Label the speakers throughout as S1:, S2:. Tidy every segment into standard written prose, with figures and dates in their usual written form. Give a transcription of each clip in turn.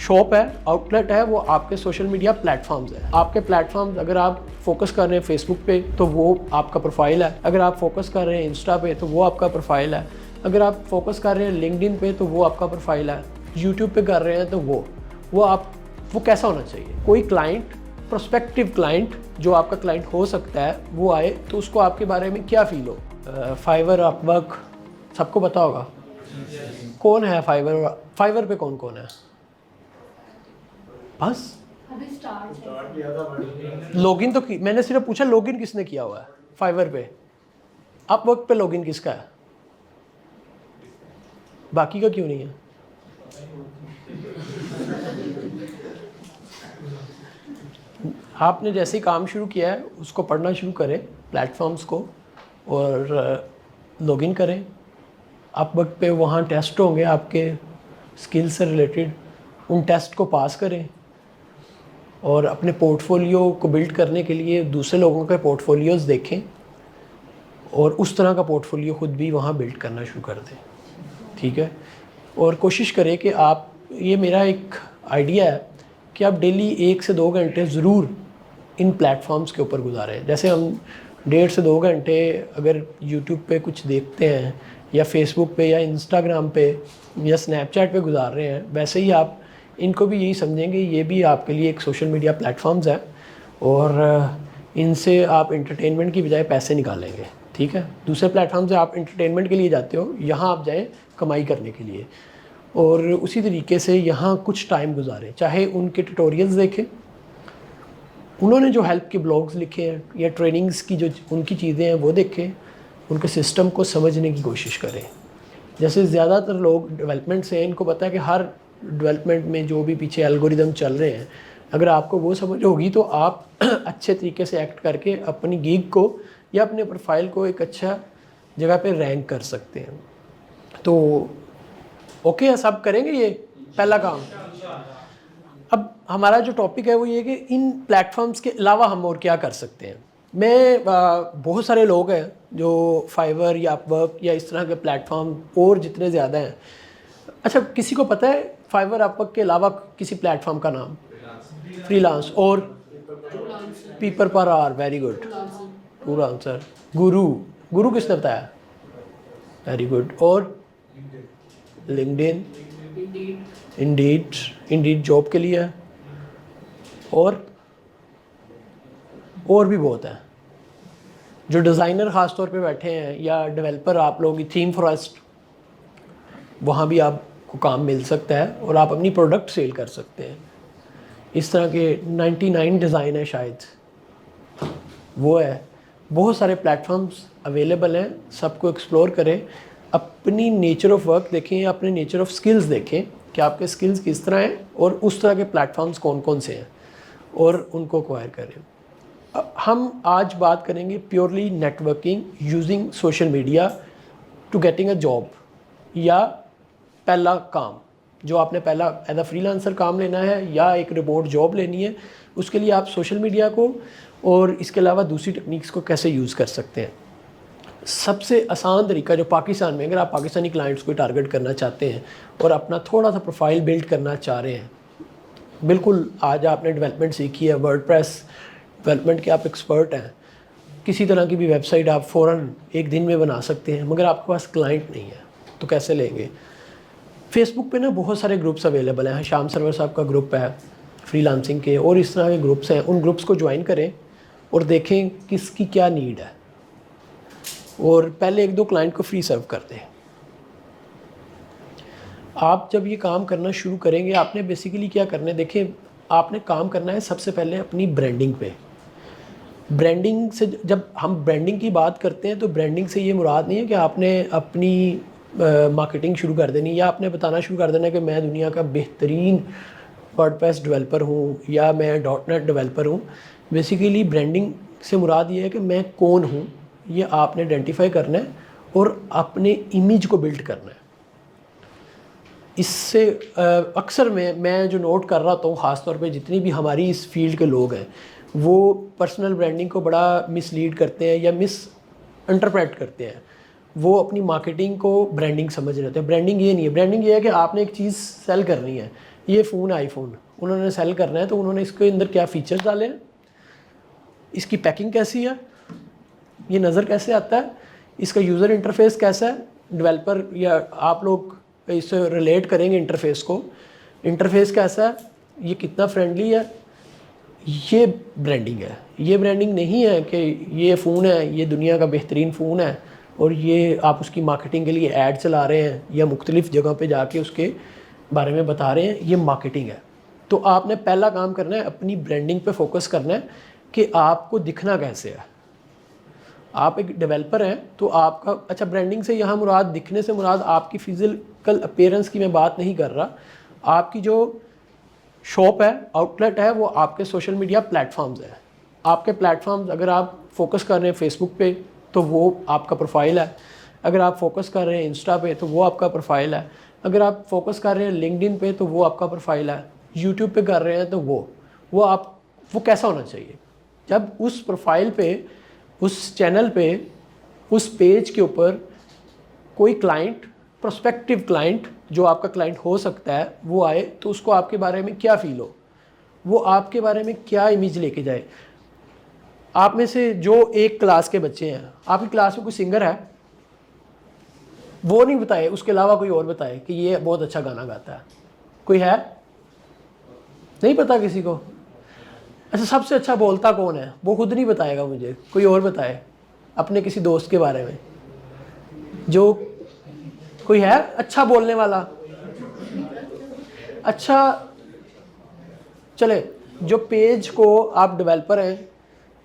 S1: Shop ہے, out late ہے, وہ آپ کے سوشل میڈیا پلیٹ فارمز ہیں. آپ کے پلیٹ فارمز اگر آپ فوکس کر رہے ہیں فیس بک پہ تو وہ آپ کا پروفائل ہے, اگر آپ فوکس کر رہے ہیں انسٹا پہ تو وہ آپ کا پروفائل ہے, اگر آپ فوکس کر رہے ہیں لنکڈ ان پہ تو وہ آپ کا پروفائل ہے, یوٹیوب پہ کر رہے ہیں تو وہ کیسا ہونا چاہیے. کوئی کلائنٹ, پروسپیکٹیو کلائنٹ جو آپ کا کلائنٹ ہو سکتا ہے وہ آئے تو اس کو آپ کے بارے میں کیا فیل ہو. فائیور, اپ ورک سب کو پتا ہوگا. کون ہے فائیور پہ کون ہے؟ بس لاگ ان تو میں نے صرف پوچھا لاگ ان کس نے کیا ہوا ہے فائیور پہ. اپ ورک پہ لاگ ان کس کا ہے؟ باقی کا کیوں نہیں ہے؟ آپ نے جیسے ہی کام شروع کیا ہے اس کو پڑھنا شروع کریں, پلیٹ فارمز کو, اور لاگ ان کریں. اپ ورک پہ وہاں ٹیسٹ ہوں گے آپ کے اسکل سے ریلیٹڈ, ان ٹیسٹ کو پاس کریں اور اپنے پورٹ فولیو کو بلڈ کرنے کے لیے دوسرے لوگوں کے پورٹ فولیوز دیکھیں اور اس طرح کا پورٹ فولیو خود بھی وہاں بلڈ کرنا شروع کر دیں. ٹھیک ہے, اور کوشش کریں کہ آپ, یہ میرا ایک آئیڈیا ہے کہ آپ ڈیلی 1 سے 2 گھنٹے ضرور ان پلیٹ فارمز کے اوپر گزاریں. جیسے ہم 1.5 سے 2 گھنٹے اگر یوٹیوب پہ کچھ دیکھتے ہیں یا فیس بک پہ یا انسٹاگرام پہ یا اسنیپ چیٹ پہ گزار رہے ہیں, ویسے ہی آپ ان کو بھی یہی سمجھیں گے یہ بھی آپ کے لیے ایک سوشل میڈیا پلیٹ فارمز ہے اور ان سے آپ انٹرٹینمنٹ کی بجائے پیسے نکالیں گے. ٹھیک ہے, دوسرے پلیٹ فارم سے آپ انٹرٹینمنٹ کے لیے جاتے ہو, یہاں آپ جائیں کمائی کرنے کے لیے. اور اسی طریقے سے یہاں کچھ ٹائم گزاریں, چاہے ان کے ٹیوٹوریلز دیکھیں, انہوں نے جو ہیلپ کے بلاگز لکھے ہیں یا ٹریننگز کی جو ان کی چیزیں ہیں وہ دیکھیں, ان کے سسٹم کو سمجھنے کی کوشش کریں. جیسے زیادہ تر لوگ ڈیولپمنٹ سے, ان کو پتہ ہے کہ ہر ڈیولپمنٹ میں جو بھی پیچھے الگوریدم چل رہے ہیں, اگر آپ کو وہ سمجھ ہوگی تو آپ اچھے طریقے سے ایکٹ کر کے اپنی گیگ کو یا اپنے پروفائل کو ایک اچھا جگہ پہ رینک کر سکتے ہیں. تو اوکے ہے, سب کریں گے یہ پہلا کام. اب ہمارا جو ٹاپک ہے وہ یہ کہ ان پلیٹ فارمز کے علاوہ ہم اور کیا کر سکتے ہیں. میں بہت سارے لوگ ہیں جو فائیور یا اپ ورک یا اس طرح کے پلیٹ فارم اور جتنے زیادہ ہیں. اچھا, کسی کو پتہ ہے فائیور اپ ورک کے علاوہ کسی پلیٹ فارم کا نام؟ فری لانس اور پیپر پر آر. ویری گڈ, پورا آنسر. گرو کس نے بتایا؟ Very good. اور لنکڈ ان, انڈیڈ جاب کے لیے ہے, اور بھی بہت ہیں. جو ڈیزائنر خاص طور پہ بیٹھے ہیں یا ڈیولپر, آپ لوگ تھیم فارسٹ, وہاں بھی آپ کو کام مل سکتا ہے اور آپ اپنی پروڈکٹ سیل کر سکتے ہیں. اس طرح کے 99 ڈیزائن ہے شاید, وہ ہے. بہت سارے پلیٹ فارمز اویلیبل ہیں, سب کو ایکسپلور کریں. اپنی نیچر آف ورک دیکھیں یا اپنے نیچر آف سکلز دیکھیں کہ آپ کے سکلز کس طرح ہیں اور اس طرح کے پلیٹ فارمز کون کون سے ہیں اور ان کو ایکوائر کریں. ہم آج بات کریں گے purely networking using social media to getting a job, یا پہلا کام جو آپ نے پہلا ایز اے فری لانسر کام لینا ہے یا ایک ریموٹ جاب لینی ہے, اس کے لیے آپ سوشل میڈیا کو اور اس کے علاوہ دوسری ٹیکنیکس کو کیسے یوز کر سکتے ہیں. سب سے آسان طریقہ جو پاکستان میں, اگر آپ پاکستانی کلائنٹس کو ٹارگٹ کرنا چاہتے ہیں اور اپنا تھوڑا سا پروفائل بلڈ کرنا چاہ رہے ہیں, بالکل آج آپ نے ڈیولپمنٹ سیکھی ہے, ورڈ پریس ڈیولپمنٹ کے آپ ایکسپرٹ ہیں, کسی طرح کی بھی ویب سائٹ آپ فوراً 1 دن میں بنا سکتے ہیں, مگر آپ کے پاس کلائنٹ نہیں ہے تو کیسے لیں گے. فیس بک پہ نا بہت سارے گروپس اویلیبل ہیں. شام سرور صاحب کا گروپ ہے فری لانسنگ کے, اور اس طرح کے گروپس ہیں. ان گروپس کو جوائن کریں اور دیکھیں کس کی کیا نیڈ ہے, اور پہلے 1-2 کلائنٹ کو فری سرو کر دیں. آپ جب یہ کام کرنا شروع کریں گے, آپ نے بیسیکلی کیا کرنا ہے, دیکھیں آپ نے کام کرنا ہے سب سے پہلے اپنی برانڈنگ پہ. برانڈنگ سے, جب ہم برانڈنگ کی بات کرتے ہیں تو برانڈنگ سے یہ مراد نہیں ہے کہ آپ نے اپنی مارکیٹنگ شروع کر دینی یا آپ نے بتانا شروع کر دینا کہ میں دنیا کا بہترین ورڈ پریس ڈیولپر ہوں یا میں .NET ڈیولپر ہوں. بیسیکلی برانڈنگ سے مراد یہ ہے کہ میں کون ہوں, یہ آپ نے آئیڈینٹیفائی کرنا ہے اور اپنے امیج کو بلڈ کرنا ہے. اس سے اکثر میں جو نوٹ کر رہا ہوں, خاص طور پہ جتنی بھی ہماری اس فیلڈ کے لوگ ہیں, وہ پرسنل برانڈنگ کو بڑا مس لیڈ کرتے ہیں یا مس انٹرپریٹ کرتے ہیں. وہ اپنی مارکیٹنگ کو برانڈنگ سمجھ رہے ہیں. برانڈنگ یہ نہیں ہے. برانڈنگ یہ ہے کہ آپ نے ایک چیز سیل کرنی ہے, یہ فون آئی فون انہوں نے سیل کرنا ہے، تو انہوں نے اس کے اندر کیا فیچرز ڈالے ہیں، اس کی پیکنگ کیسی ہے، یہ نظر کیسے آتا ہے، اس کا یوزر انٹرفیس کیسا ہے، ڈیولپر یا آپ لوگ اس سے ریلیٹ کریں گے انٹرفیس کو، انٹرفیس کیسا ہے، یہ کتنا فرینڈلی ہے، یہ برانڈنگ ہے۔ یہ برانڈنگ نہیں ہے کہ یہ فون ہے، یہ دنیا کا بہترین فون ہے اور یہ آپ اس کی مارکیٹنگ کے لیے ایڈ چلا رہے ہیں یا مختلف جگہ پہ جا کے اس کے بارے میں بتا رہے ہیں، یہ مارکیٹنگ ہے۔ تو آپ نے پہلا کام کرنا ہے اپنی برانڈنگ پہ فوکس کرنا ہے کہ آپ کو دکھنا کیسے ہے۔ آپ ایک ڈیولپر ہیں تو آپ کا اچھا برانڈنگ سے یہاں مراد، دکھنے سے مراد آپ کی فزیکل اپیرنس کی میں بات نہیں کر رہا، آپ کی جو شاپ ہے، آؤٹ لیٹ ہے، وہ آپ کے سوشل میڈیا پلیٹ فارمز ہیں۔ آپ کے پلیٹ فارمز اگر آپ فوکس کر رہے ہیں فیس بک پہ تو وہ آپ کا پروفائل ہے، اگر آپ فوکس کر رہے ہیں انسٹا پہ تو وہ آپ کا پروفائل ہے، اگر آپ فوکس کر رہے ہیں لنکڈ ان پہ تو وہ آپ کا پروفائل ہے، یوٹیوب پہ کر رہے ہیں تو وہ کیسا ہونا چاہیے؟ جب اس پروفائل پہ، اس چینل پہ، اس پیج کے اوپر کوئی کلائنٹ، پروسپیکٹیو کلائنٹ جو آپ کا کلائنٹ ہو سکتا ہے وہ آئے تو اس کو آپ کے بارے میں کیا فیل ہو، وہ آپ کے بارے میں کیا امیج لے کے جائے۔ آپ میں سے جو ایک کلاس کے بچے ہیں، آپ کی کلاس میں کوئی سنگر ہے، وہ نہیں بتائے، اس کے علاوہ کوئی اور بتائے کہ یہ بہت اچھا گانا گاتا ہے، کوئی ہے؟ نہیں پتا کسی کو؟ اچھا سب سے اچھا بولتا کون ہے؟ وہ خود نہیں بتائے گا مجھے، کوئی اور بتائے اپنے کسی دوست کے بارے میں جو کوئی ہے اچھا بولنے والا۔ اچھا چلے، جو پیج کو آپ ڈیولپر ہیں،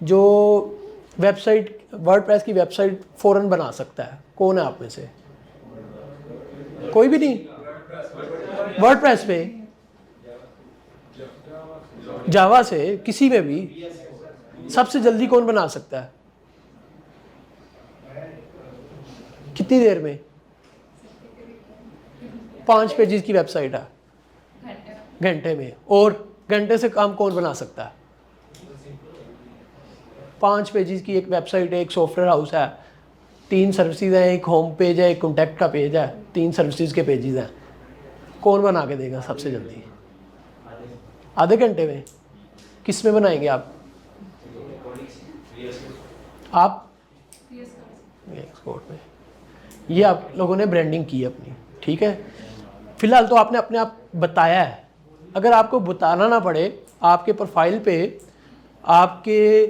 S1: جو ویب سائٹ، ورڈ پریس کی ویب سائٹ فوراً بنا سکتا ہے، کون ہے آپ میں سے؟ کوئی بھی نہیں؟ ورڈ پریس پہ، جاوا سے، کسی میں بھی سب سے جلدی کون بنا سکتا ہے؟ کتنی دیر میں؟ 5 پیجز کی ویب سائٹ ہے، گھنٹے میں۔ اور گھنٹے سے کام کون بنا سکتا ہے؟ 5 پیجز کی ایک ویب سائٹ ہے، ایک سافٹ ویئر ہاؤس ہے، 3 سروسز ہیں، ایک ہوم پیج ہے، ایک کانٹیکٹ کا پیج ہے، 3 سروسز کے پیجز ہیں، کون بنا کے دے گا سب سے جلدی؟ آدھے گھنٹے میں؟ کس میں بنائیں گے آپ؟ ایکسپورٹ میں۔ یہ آپ لوگوں نے برانڈنگ کی ہے اپنی، ٹھیک ہے۔ فی الحال تو آپ نے اپنے آپ بتایا ہے، اگر آپ کو بتانا نہ پڑے، آپ کے پروفائل پہ، آپ کے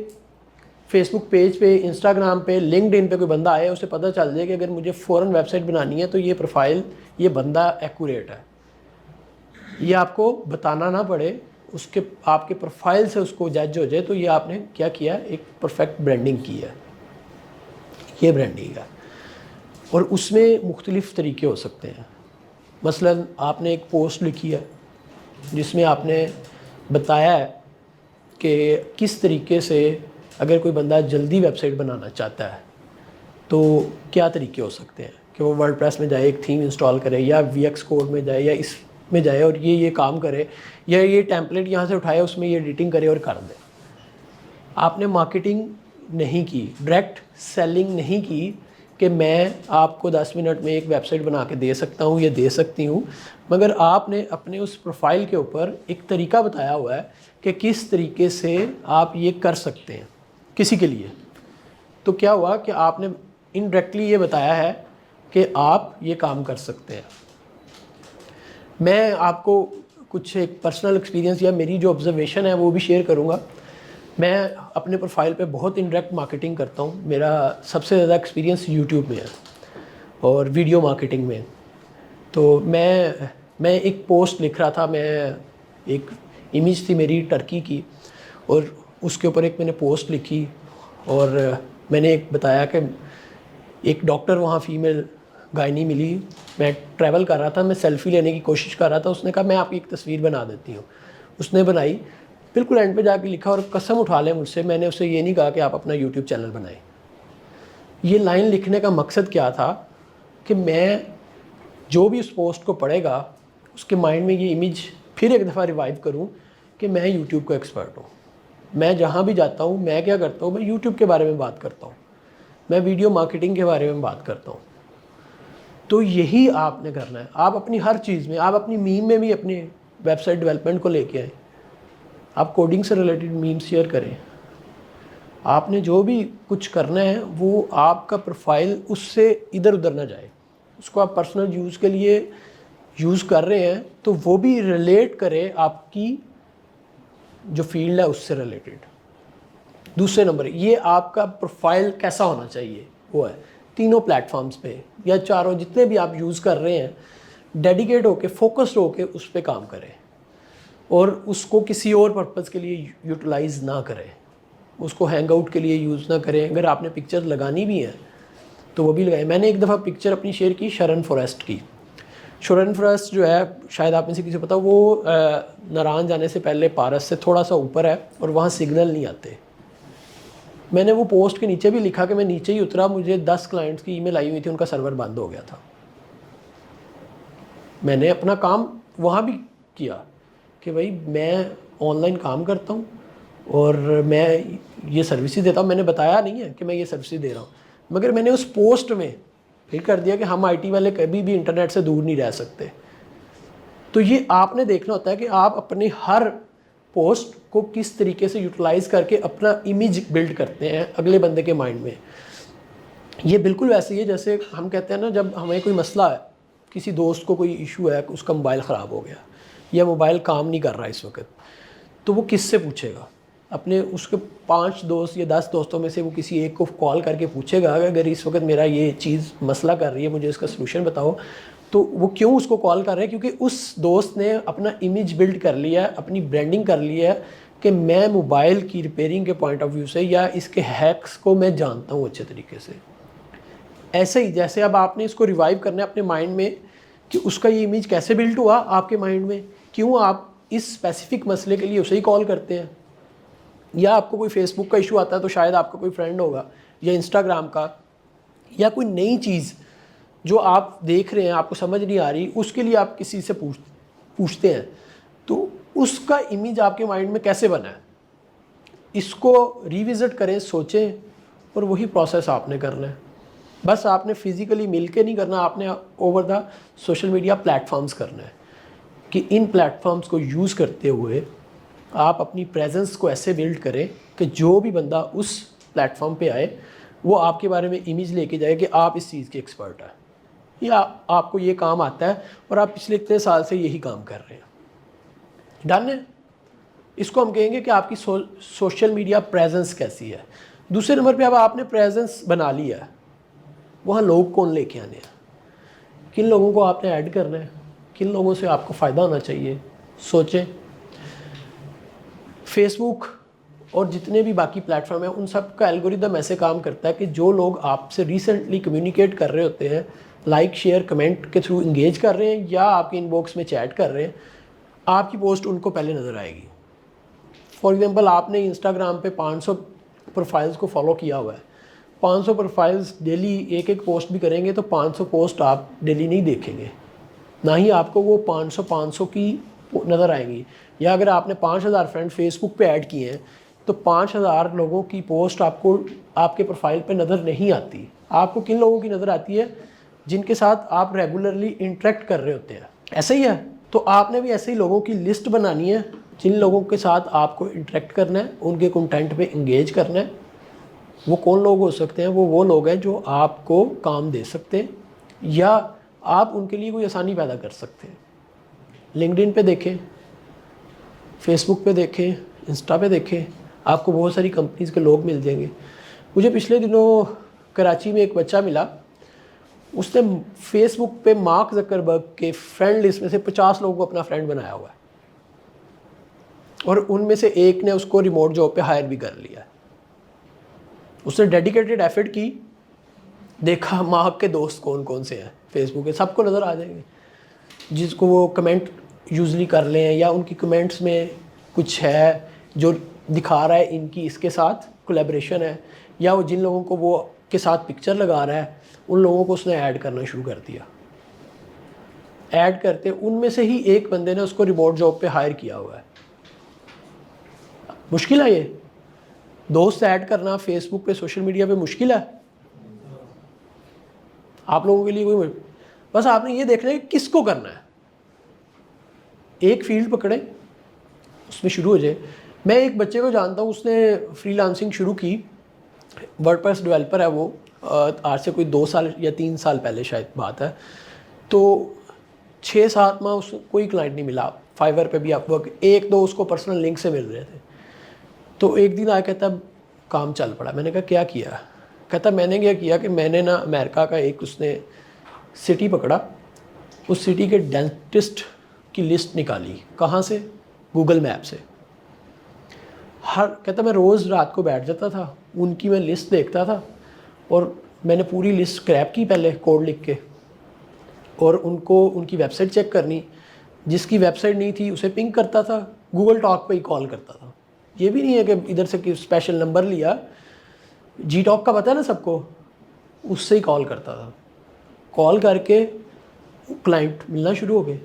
S1: فیس بک پیج پہ، انسٹاگرام پہ، لنکڈ ان پہ کوئی بندہ آئے، اسے پتہ چل جائے کہ اگر مجھے فوراً ویب سائٹ بنانی ہے تو یہ پروفائل، یہ بندہ ایکوریٹ ہے، یہ آپ کو بتانا نہ پڑے، اس کے آپ کے پروفائل سے اس کو جج ہو جائے، تو یہ آپ نے کیا کیا؟ ایک پرفیکٹ برانڈنگ کی ہے، یہ برانڈنگ ہے۔ اور اس میں مختلف طریقے ہو سکتے ہیں، مثلا آپ نے ایک پوسٹ لکھی ہے جس میں آپ نے بتایا ہے کہ کس طریقے سے اگر کوئی بندہ جلدی ویب سائٹ بنانا چاہتا ہے تو کیا طریقے ہو سکتے ہیں کہ وہ ورڈ پریس میں جائے، ایک تھیم انسٹال کرے، یا وی ایکس کوڈ میں جائے، یا اس میں جائے اور یہ کام کرے، یا یہ ٹیمپلیٹ یہاں سے اٹھائے، اس میں یہ ایڈیٹنگ کرے اور کر دے۔ آپ نے مارکیٹنگ نہیں کی، ڈائریکٹ سیلنگ نہیں کی کہ میں آپ کو 10 منٹ میں ایک ویب سائٹ بنا کے دے سکتا ہوں یا دے سکتی ہوں، مگر آپ نے اپنے اس پروفائل کے اوپر ایک طریقہ بتایا ہوا ہے کہ کس طریقے سے آپ یہ کر سکتے ہیں کسی کے لیے۔ تو کیا ہوا کہ آپ نے انڈائریکٹلی یہ بتایا ہے کہ آپ یہ کام کر سکتے ہیں۔ میں آپ کو کچھ ایک پرسنل ایکسپیرینس یا میری جو آبزرویشن ہے وہ بھی شیئر کروں گا۔ میں اپنے پروفائل پہ بہت انڈائریکٹ مارکیٹنگ کرتا ہوں، میرا سب سے زیادہ ایکسپیرینس یوٹیوب میں ہے اور ویڈیو مارکیٹنگ میں۔ تو میں ایک پوسٹ لکھ رہا تھا، میں ایک امیج تھی میری ٹرکی کی، اور اس کے اوپر ایک میں نے پوسٹ لکھی، اور میں نے ایک بتایا کہ ایک ڈاکٹر وہاں فیمیل گائنی ملی، میں ٹریول کر رہا تھا، میں سیلفی لینے کی کوشش کر رہا تھا، اس نے کہا میں آپ کی ایک تصویر بنا دیتی ہوں، اس نے بنائی، بالکل اینڈ پہ جا کے لکھا، اور قسم اٹھا لیں مجھ سے، میں نے اسے یہ نہیں کہا کہ آپ اپنا یوٹیوب چینل بنائیں۔ یہ لائن لکھنے کا مقصد کیا تھا کہ میں جو بھی اس پوسٹ کو پڑھے گا اس کے مائنڈ میں یہ امیج پھر ایک دفعہ ریوائیو کروں کہ میں یوٹیوب کا ایکسپرٹ ہوں، میں جہاں بھی جاتا ہوں میں کیا کرتا ہوں، میں یوٹیوب کے بارے میں بات کرتا ہوں، میں ویڈیو مارکیٹنگ کے بارے میں بات کرتا ہوں۔ تو یہی آپ نے کرنا ہے، آپ اپنی ہر چیز میں، آپ اپنی میم میں بھی اپنے ویب سائٹ ڈیولپمنٹ کو لے کے آئیں, آپ کوڈنگ سے ریلیٹڈ میمز شیئر کریں. آپ نے جو بھی کچھ کرنا ہے وہ آپ کا پروفائل اس سے ادھر ادھر نہ جائے. اس کو آپ پرسنل یوز کے لیے یوز کر رہے ہیں تو وہ بھی ریلیٹ کرے آپ کی جو فیلڈ ہے اس سے ریلیٹڈ. دوسرے نمبر یہ آپ کا پروفائل کیسا ہونا چاہیے, وہ ہے تینوں پلیٹ فارمز پہ یا چاروں جتنے بھی آپ یوز کر رہے ہیں, ڈیڈیکیٹ ہو کے فوکسڈ ہو کے اس پہ کام کریں اور اس کو کسی اور پرپز کے لیے یوٹیلائز نہ کریں. اس کو ہینگ آؤٹ کے لیے یوز نہ کریں. اگر آپ نے پکچر لگانی بھی ہے تو وہ بھی لگائیں. میں نے ایک دفعہ پکچر اپنی شیئر کی شرن فارسٹ کی. شرن فارسٹ جو ہے شاید آپ میں سے کسی کو پتا, وہ ناران جانے سے پہلے پارس سے تھوڑا سا اوپر ہے اور وہاں سگنل نہیں آتے. میں نے وہ پوسٹ کے نیچے بھی لکھا کہ میں نیچے ہی اترا, مجھے 10 کلائنٹس کی ای میل آئی ہوئی تھی, ان کا سرور بند ہو گیا تھا. میں نے اپنا کام وہاں بھی کیا کہ بھائی میں آن لائن کام کرتا ہوں اور میں یہ سروسز دیتا ہوں. میں نے بتایا نہیں ہے کہ میں یہ سروسز دے رہا ہوں, مگر میں نے اس پوسٹ میں پھر کر دیا کہ ہم آئی ٹی والے کبھی بھی انٹرنیٹ سے دور نہیں رہ سکتے. تو یہ آپ نے دیکھنا ہوتا ہے کہ آپ اپنی ہر پوسٹ کو کس طریقے سے یوٹیلائز کر کے اپنا امیج بلڈ کرتے ہیں اگلے بندے کے مائنڈ میں. یہ بالکل ویسے ہی ہے جیسے ہم کہتے ہیں نا, جب ہمیں کوئی مسئلہ ہے, کسی دوست کو کوئی ایشو ہے, اس کا موبائل خراب ہو گیا یا موبائل کام نہیں کر رہا اس وقت, تو وہ کس سے پوچھے گا؟ اپنے اس کے 5 دوست یا 10 دوستوں میں سے وہ کسی ایک کو کال کر کے پوچھے گا اگر اس وقت میرا یہ چیز مسئلہ کر رہی ہے, مجھے اس کا سلوشن بتاؤ. تو وہ کیوں اس کو کال کر رہے ہیں؟ کیونکہ اس دوست نے اپنا امیج بلڈ کر لیا ہے, اپنی برانڈنگ کر لی ہے کہ میں موبائل کی ریپیئرنگ کے پوائنٹ آف ویو سے یا اس کے ہیکس کو میں جانتا ہوں اچھے طریقے سے. ایسے ہی جیسے اب آپ نے اس کو ریوائیو کرنا ہے اپنے مائنڈ میں کہ اس کا یہ امیج کیسے بلڈ ہوا آپ کے مائنڈ میں, کیوں آپ اس اسپیسیفک مسئلے کے لیے اسے ہی کال کرتے ہیں. یا آپ کو کوئی فیس بک کا ایشو آتا ہے تو شاید آپ کا کوئی فرینڈ ہوگا, یا انسٹاگرام کا, یا کوئی نئی چیز جو آپ دیکھ رہے ہیں آپ کو سمجھ نہیں آ رہی, اس کے لیے آپ کسی سے پوچھتے ہیں. تو اس کا امیج آپ کے مائنڈ میں کیسے بنا ہے, اس کو ریوزٹ کریں, سوچیں, اور وہی پروسیس آپ نے کرنا ہے. بس آپ نے فزیکلی مل کے نہیں کرنا, آپ نے over the social media platforms کرنا ہے کہ ان پلیٹ فارمز کو یوز کرتے ہوئے آپ اپنی پریزنس کو ایسے بلڈ کریں کہ جو بھی بندہ اس پلیٹ فارم پہ آئے وہ آپ کے بارے میں امیج لے کے جائے کہ آپ اس چیز کے ایکسپرٹ ہیں, یا آپ کو یہ کام آتا ہے اور آپ پچھلے اتنے سال سے یہی کام کر رہے ہیں. ڈن ہے. اس کو ہم کہیں گے کہ آپ کی سوشل میڈیا پریزنس کیسی ہے. دوسرے نمبر پہ اب آپ نے پریزنس بنا لیا ہے, وہاں لوگ کون لے کے آنے ہیں, کن لوگوں کو آپ نے ایڈ کرنا ہے, کن لوگوں سے آپ کو فائدہ ہونا چاہیے. سوچیں. فیس بک اور جتنے بھی باقی پلیٹ فارم ہیں ان سب کا الگوریدم ایسے کام کرتا ہے کہ جو لوگ آپ سے ریسنٹلی کمیونیکیٹ کر رہے ہوتے ہیں, لائک شیئر کمنٹ کے تھرو انگیج کر رہے ہیں یا آپ کے ان باکس میں چیٹ کر رہے ہیں, آپ کی پوسٹ ان کو پہلے نظر آئے گی. فار ایگزامپل آپ نے انسٹاگرام پہ 500 پروفائلز کو فالو کیا ہوا ہے, 500 پروفائلز ڈیلی ایک ایک پوسٹ بھی کریں گے تو 500 پوسٹ آپ ڈیلی نہیں دیکھیں گے, نہ ہی آپ کو وہ 500 کی نظر آئیں گی. یا اگر آپ نے 5000 فرینڈ فیس بک پہ ایڈ کیے ہیں تو 5000 لوگوں کی پوسٹ آپ کو آپ کے پروفائل پہ نظر نہیں آتی. آپ کو کن لوگوں کی نظر آتی ہے؟ جن کے ساتھ آپ ریگولرلی انٹریکٹ کر رہے ہوتے ہیں. ایسا ہی ہے. تو آپ نے بھی ایسے ہی لوگوں کی لسٹ بنانی ہے جن لوگوں کے ساتھ آپ کو انٹریکٹ کرنا ہے, ان کے کنٹینٹ پہ انگیج کرنا ہے. وہ کون لوگ ہو سکتے ہیں؟ وہ لوگ ہیں جو آپ کو کام دے سکتے ہیں یا آپ ان کے لیے کوئی آسانی پیدا کر سکتے ہیں. لنکڈ ان پہ دیکھیں, فیس بک پہ دیکھیں, انسٹا پہ دیکھیں, آپ کو بہت ساری کمپنیز کے لوگ مل جائیں گے. مجھے پچھلے دنوں کراچی میں ایک بچہ ملا, اس نے فیس بک پہ مارک زکربرگ کے فرینڈ لسٹ میں سے 50 لوگوں کو اپنا فرینڈ بنایا ہوا ہے, اور ان میں سے ایک نے اس کو ریموٹ جاب پہ ہائر بھی کر لیا. اس نے ڈیڈیکیٹڈ ایفرٹ کی, دیکھا مارک کے دوست کون کون سے ہیں فیس بک پہ, سب کو نظر آ جائیں گے. جس کو وہ کمنٹ یوزلی کر لیں یا ان کی کمنٹس میں کچھ ہے جو دکھا رہا ہے ان کی اس کے ساتھ کولیبریشن ہے, یا وہ جن لوگوں کو وہ کے ساتھ پکچر لگا رہا ہے ان لوگوں کو اس نے ایڈ کرنا شروع کر دیا. ایڈ کرتے ان میں سے ہی ایک بندے نے اس کو ریموٹ جاب پہ ہائر کیا ہوا ہے. مشکل ہے یہ دوست ایڈ کرنا فیس بک پہ, سوشل میڈیا پہ مشکل ہے آپ لوگوں کے لیے. کوئی بس آپ نے یہ دیکھنا ہے کہ کس کو کرنا ہے. ایک فیلڈ پکڑیں, اس میں شروع ہو جائے. میں ایک بچے کو جانتا ہوں, اس نے فری لانسنگ شروع کی, ورڈ پریس ڈیولپر ہے وہ, آج سے کوئی 2 سال یا 3 سال پہلے شاید بات ہے. تو 6-7 ماہ اس کو کوئی کلائنٹ نہیں ملا. فائیور پہ بھی اپ ورک 1-2 اس کو پرسنل لنک سے مل رہے تھے. تو ایک دن آیا کہتا کام چل پڑا. میں نے کہا کیا کیا؟ کہتا میں نے کیا کہ میں نے نا امریکہ کا ایک اس نے سٹی پکڑا, اس سٹی کے ڈینٹسٹ کی لسٹ نکالی. کہاں سے؟ گوگل میپ سے. کہتا میں روز رات کو بیٹھ جاتا تھا, ان کی میں لسٹ دیکھتا تھا, اور میں نے پوری لسٹ کریپ کی پہلے کوڈ لکھ کے, اور ان کی ویب سائٹ چیک کرنی. جس کی ویب سائٹ نہیں تھی اسے پنگ کرتا تھا, گوگل ٹاک پہ ہی کال کرتا تھا. یہ بھی نہیں ہے کہ ادھر سے اسپیشل نمبر لیا, جی ٹاک کا پتہ ہے نا سب کو, اس سے ہی کال کرتا تھا. کال کر کے کلائنٹ ملنا شروع ہو گئے,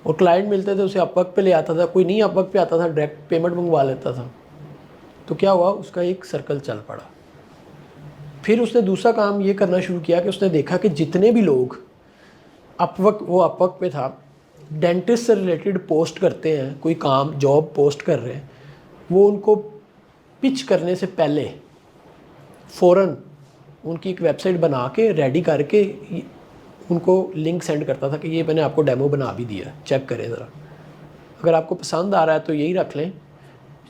S1: اور کلائنٹ ملتے تھے اسے اپ ورک پہ لے آتا تھا. کوئی نہیں اپ ورک پہ آتا تھا, ڈائریکٹ پیمنٹ منگوا لیتا تھا. تو کیا ہوا, اس کا ایک سرکل چل پڑا. پھر اس نے دوسرا کام یہ کرنا شروع کیا کہ اس نے دیکھا کہ جتنے بھی لوگ اپ ورک پہ تھا ڈینٹسٹ سے ریلیٹڈ پوسٹ کرتے ہیں, کوئی کام جاب پوسٹ کر رہے ہیں, وہ ان کو پچ کرنے سے پہلے فوراً ان کی ایک ویب سائٹ بنا کے ریڈی کر کے ان کو لنک سینڈ کرتا تھا کہ یہ میں نے آپ کو ڈیمو بنا بھی دیا, چیک کریں ذرا, اگر آپ کو پسند آ رہا ہے تو یہی رکھ لیں,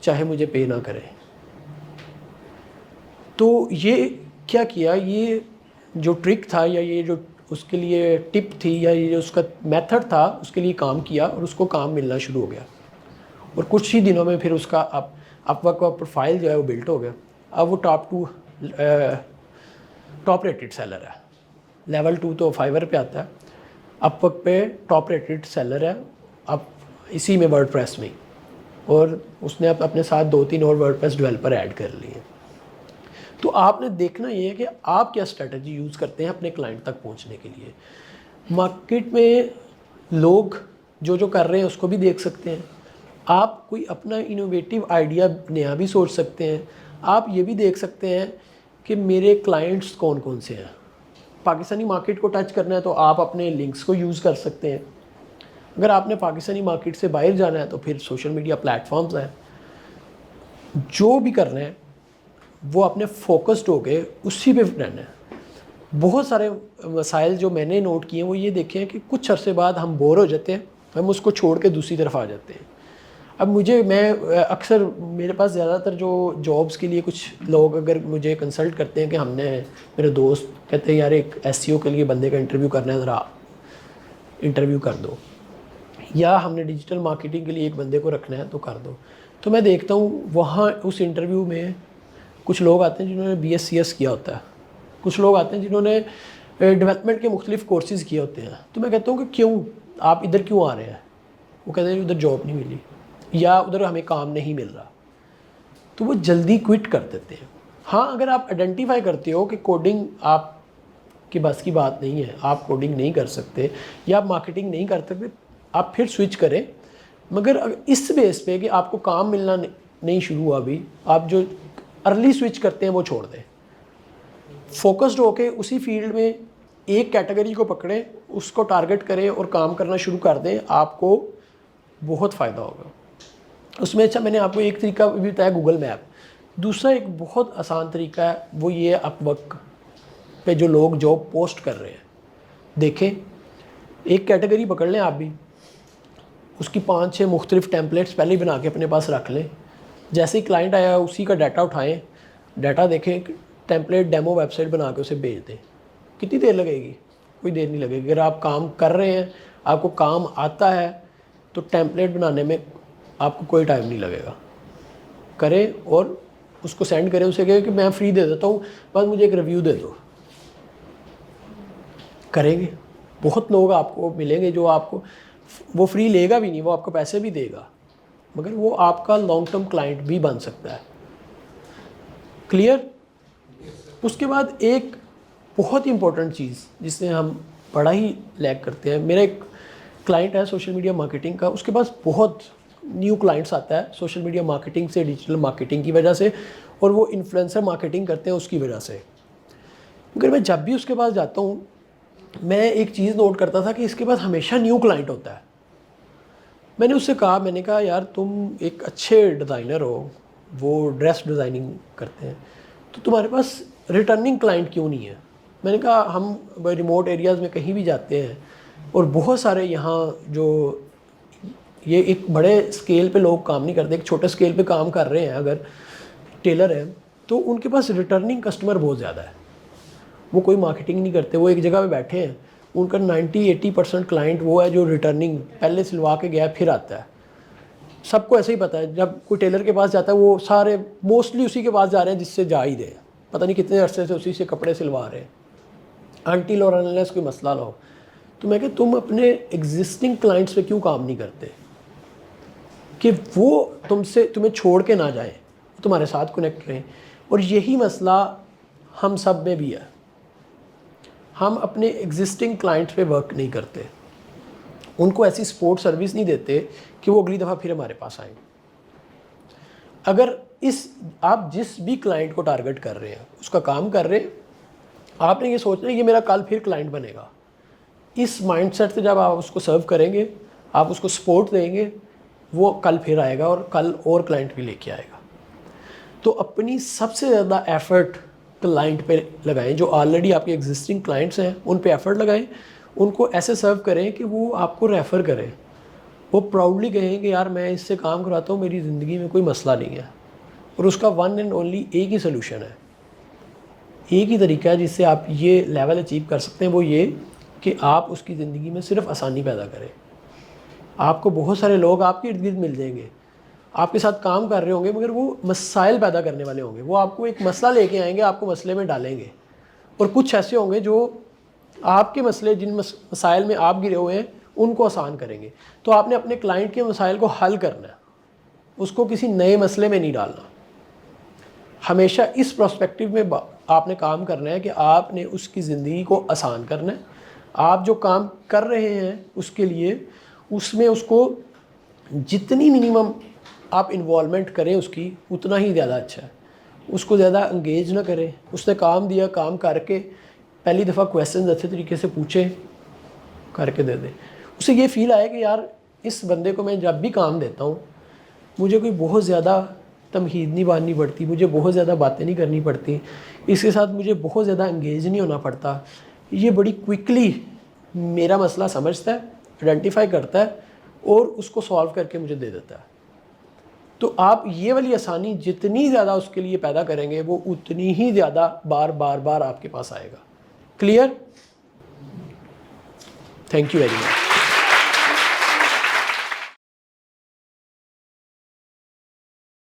S1: چاہے مجھے پے نہ کریں. تو یہ کیا کیا, یہ جو ٹرک تھا یا یہ جو اس کے لیے ٹپ تھی یا یہ جو اس کا میتھڈ تھا, اس کے لیے کام کیا اور اس کو کام ملنا شروع ہو گیا. اور کچھ ہی دنوں میں پھر اس کا اپ ورک کا پروفائل جو ہے وہ بلٹ ہو گیا. اب وہ ٹاپ ریٹڈ سیلر ہے. لیول 2 تو فائیور پہ آتا ہے, اپ ورک پہ ٹاپ ریٹڈ سیلر ہے اب اسی میں ورڈ پریس میں. اور اس نے اپنے ساتھ 2-3 اور ورڈ پریس ڈیولپر ایڈ کر لیے. تو آپ نے دیکھنا یہ ہے کہ آپ کیا اسٹریٹجی یوز کرتے ہیں اپنے کلائنٹ تک پہنچنے کے لیے. مارکیٹ میں لوگ جو کر رہے ہیں اس کو بھی دیکھ سکتے ہیں. آپ کوئی اپنا انوویٹیو آئیڈیا نیا بھی سوچ سکتے ہیں. آپ یہ بھی دیکھ سکتے ہیں کہ میرے کلائنٹس کون کون سے ہیں. پاکستانی مارکیٹ کو ٹچ کرنا ہے تو آپ اپنے لنکس کو یوز کر سکتے ہیں. اگر آپ نے پاکستانی مارکیٹ سے باہر جانا ہے تو پھر سوشل میڈیا پلیٹفارمز ہیں. جو بھی کرنا ہے وہ اپنے فوکسڈ ہو کے اسی پہ رہنا ہے. بہت سارے مسائل جو میں نے نوٹ کیے ہیں وہ یہ دیکھے ہیں کہ کچھ عرصے بعد ہم بور ہو جاتے ہیں, ہم اس کو چھوڑ کے دوسری طرف آ جاتے ہیں. اب میں اکثر میرے پاس زیادہ تر جو جابس کے لیے کچھ لوگ اگر مجھے کنسلٹ کرتے ہیں کہ ہم نے, میرے دوست کہتے ہیں یار ایک SEO کے لیے بندے کا انٹرویو کرنا ہے, ذرا انٹرویو کر دو, یا ہم نے ڈیجیٹل مارکیٹنگ کے لیے ایک بندے کو رکھنا ہے تو کر دو. تو میں دیکھتا ہوں وہاں اس انٹرویو میں کچھ لوگ آتے ہیں جنہوں نے BScs کیا ہوتا ہے, کچھ لوگ آتے ہیں جنہوں نے ڈیولپمنٹ کے مختلف کورسز کیے ہوتے ہیں. تو میں کہتا ہوں کہ کیوں آپ ادھر کیوں آ رہے ہیں؟ وہ کہتے ہیں ادھر جاب نہیں ملی یا ادھر ہمیں کام نہیں مل رہا, تو وہ جلدی کوئٹ کر دیتے ہیں. ہاں اگر آپ آئیڈینٹیفائی کرتے ہو کہ کوڈنگ آپ کی بس کی بات نہیں ہے, آپ کوڈنگ نہیں کر سکتے یا آپ مارکیٹنگ نہیں کر سکتے, آپ پھر سوئچ کریں. مگر اس بیس پہ کہ آپ کو کام ملنا نہیں شروع ہوا ابھی, آپ جو ارلی سوئچ کرتے ہیں وہ چھوڑ دیں. فوکسڈ ہو کے اسی فیلڈ میں ایک کیٹیگری کو پکڑیں, اس کو ٹارگٹ کریں اور کام کرنا شروع کر دیں, آپ کو بہت فائدہ ہوگا اس میں. اچھا میں نے آپ کو ایک طریقہ بھی بتایا گوگل میپ. دوسرا ایک بہت آسان طریقہ ہے, وہ یہ اپ ورک پہ جو لوگ جاب پوسٹ کر رہے ہیں, دیکھیں ایک کیٹیگری پکڑ لیں آپ بھی, اس کی 5-6 مختلف ٹیمپلیٹس پہلے ہی بنا کے اپنے پاس رکھ لیں. جیسے ہی کلائنٹ آیا اسی کا ڈیٹا اٹھائیں, ڈیٹا دیکھیں, ٹیمپلیٹ ڈیمو ویب سائٹ بنا کے اسے بھیج دیں. کتنی دیر لگے گی؟ کوئی دیر نہیں لگے گی. اگر آپ کام کر رہے ہیں, آپ کو کام آتا ہے, تو ٹیمپلیٹ بنانے میں آپ کو کوئی ٹائم نہیں لگے گا. کریں اور اس کو سینڈ کریں, اسے کہیں کہ میں فری دے دیتا ہوں, بس مجھے ایک ریویو دے دو. کریں گے, بہت لوگ آپ کو ملیں گے جو آپ کو, وہ فری لے گا بھی نہیں, وہ آپ کو پیسے بھی دے گا, مگر وہ آپ کا لانگ ٹرم کلائنٹ بھی بن سکتا ہے. کلیئر؟ اس کے بعد ایک بہت ہی امپورٹنٹ چیز جس سے ہم بڑا ہی لیگ کرتے ہیں, میرا ایک کلائنٹ ہے سوشل میڈیا مارکیٹنگ کا, اس کے پاس بہت نیو کلائنٹس آتا ہے سوشل میڈیا مارکیٹنگ سے, ڈیجیٹل مارکیٹنگ کی وجہ سے, اور وہ انفلوئنسر مارکیٹنگ کرتے ہیں اس کی وجہ سے. مگر میں جب بھی اس کے پاس جاتا ہوں میں ایک چیز نوٹ کرتا تھا کہ اس کے پاس ہمیشہ نیو کلائنٹ ہوتا ہے. میں نے اس سے کہا، میں نے کہا یار تم ایک اچھے ڈیزائنر ہو، وہ ڈریس ڈیزائننگ کرتے ہیں، تو تمہارے پاس ریٹرننگ کلائنٹ کیوں نہیں ہے؟ میں نے کہا ہم ریموٹ ایریاز میں کہیں بھی جاتے ہیں اور بہت سارے یہاں جو یہ ایک بڑے اسکیل پہ لوگ کام نہیں کرتے، ایک چھوٹے اسکیل پہ کام کر رہے ہیں اگر ٹیلر ہیں، تو ان کے پاس ریٹرننگ کسٹمر بہت زیادہ ہے. وہ کوئی مارکیٹنگ نہیں کرتے، وہ ایک جگہ پہ بیٹھے ہیں، ان کا 90-80% کلائنٹ وہ ہے جو ریٹرننگ پہلے سلوا کے گیا پھر آتا ہے. سب کو ایسے ہی پتہ ہے، جب کوئی ٹیلر کے پاس جاتا ہے وہ سارے موسٹلی اسی کے پاس جا رہے ہیں جس سے جا ہی رہے ہیں، پتہ نہیں کتنے عرصے سے اسی سے کپڑے سلوا رہے ہیں، انٹل اور انلیس کوئی مسئلہ نہ ہو. تو میں کہ تم اپنے ایگزسٹنگ کلائنٹس پہ کیوں کام نہیں کرتے کہ وہ تمہیں چھوڑ کے نہ جائیں، تمہارے ساتھ کنیکٹ رہیں. اور یہی مسئلہ ہم سب میں بھی ہے، ہم اپنے ایگزسٹنگ کلائنٹس پہ ورک نہیں کرتے، ان کو ایسی سپورٹ سروس نہیں دیتے کہ وہ اگلی دفعہ پھر ہمارے پاس آئیں. اگر آپ جس بھی کلائنٹ کو ٹارگٹ کر رہے ہیں، اس کا کام کر رہے ہیں، آپ نے یہ سوچنا ہے یہ میرا کل پھر کلائنٹ بنے گا. اس مائنڈ سیٹ سے جب آپ اس کو سرو کریں گے، آپ اس کو سپورٹ دیں گے، وہ کل پھر آئے گا اور کل اور کلائنٹ بھی لے کے آئے گا. تو اپنی سب سے زیادہ ایفرٹ کلائنٹ پہ لگائیں، جو آلریڈی آپ کے ایگزسٹنگ کلائنٹس ہیں ان پہ ایفرٹ لگائیں، ان کو ایسے سرو کریں کہ وہ آپ کو ریفر کریں، وہ پراؤڈلی کہیں کہ یار میں اس سے کام کراتا ہوں، میری زندگی میں کوئی مسئلہ نہیں ہے. اور اس کا ون اینڈ اونلی ایک ہی سلوشن ہے، ایک ہی طریقہ ہے جس سے آپ یہ لیول اچیو کر سکتے ہیں، وہ یہ کہ آپ اس کی زندگی میں صرف آسانی پیدا کریں. آپ کو بہت سارے لوگ آپ کے ارد گرد مل جائیں گے، آپ کے ساتھ کام کر رہے ہوں گے، مگر وہ مسائل پیدا کرنے والے ہوں گے. وہ آپ کو ایک مسئلہ لے کے آئیں گے، آپ کو مسئلے میں ڈالیں گے. اور کچھ ایسے ہوں گے جو آپ کے مسئلے، جن مسائل میں آپ گرے ہوئے ہیں، ان کو آسان کریں گے. تو آپ نے اپنے کلائنٹ کے مسائل کو حل کرنا ہے، اس کو کسی نئے مسئلے میں نہیں ڈالنا. ہمیشہ اس پرسپیکٹیو میں آپ نے کام کرنا ہے کہ آپ نے اس کی زندگی کو آسان کرنا ہے. آپ جو کام کر رہے ہیں اس کے لیے، اس میں اس کو جتنی منیمم آپ انوالومنٹ کریں اس کی، اتنا ہی زیادہ اچھا ہے. اس کو زیادہ انگیج نہ کریں. اس نے کام دیا، کام کر کے پہلی دفعہ کویسچنز اچھے طریقے سے پوچھیں، کر کے دے دیں. اسے یہ فیل آئے کہ یار اس بندے کو میں جب بھی کام دیتا ہوں، مجھے کوئی بہت زیادہ تمہید نہیں باندھنی پڑتی، مجھے بہت زیادہ باتیں نہیں کرنی پڑتی، اس کے ساتھ مجھے بہت زیادہ انگیج نہیں ہونا پڑتا. یہ بڑی کوئکلی میرا مسئلہ سمجھتا ہے، آئیڈینٹیفائی کرتا ہے اور اس کو سالو کر کے مجھے دے دیتا ہے. تو آپ یہ والی آسانی جتنی زیادہ اس کے لیے پیدا کریں گے، وہ اتنی ہی زیادہ بار بار بار آپ کے پاس آئے گا. Clear? Thank you very much.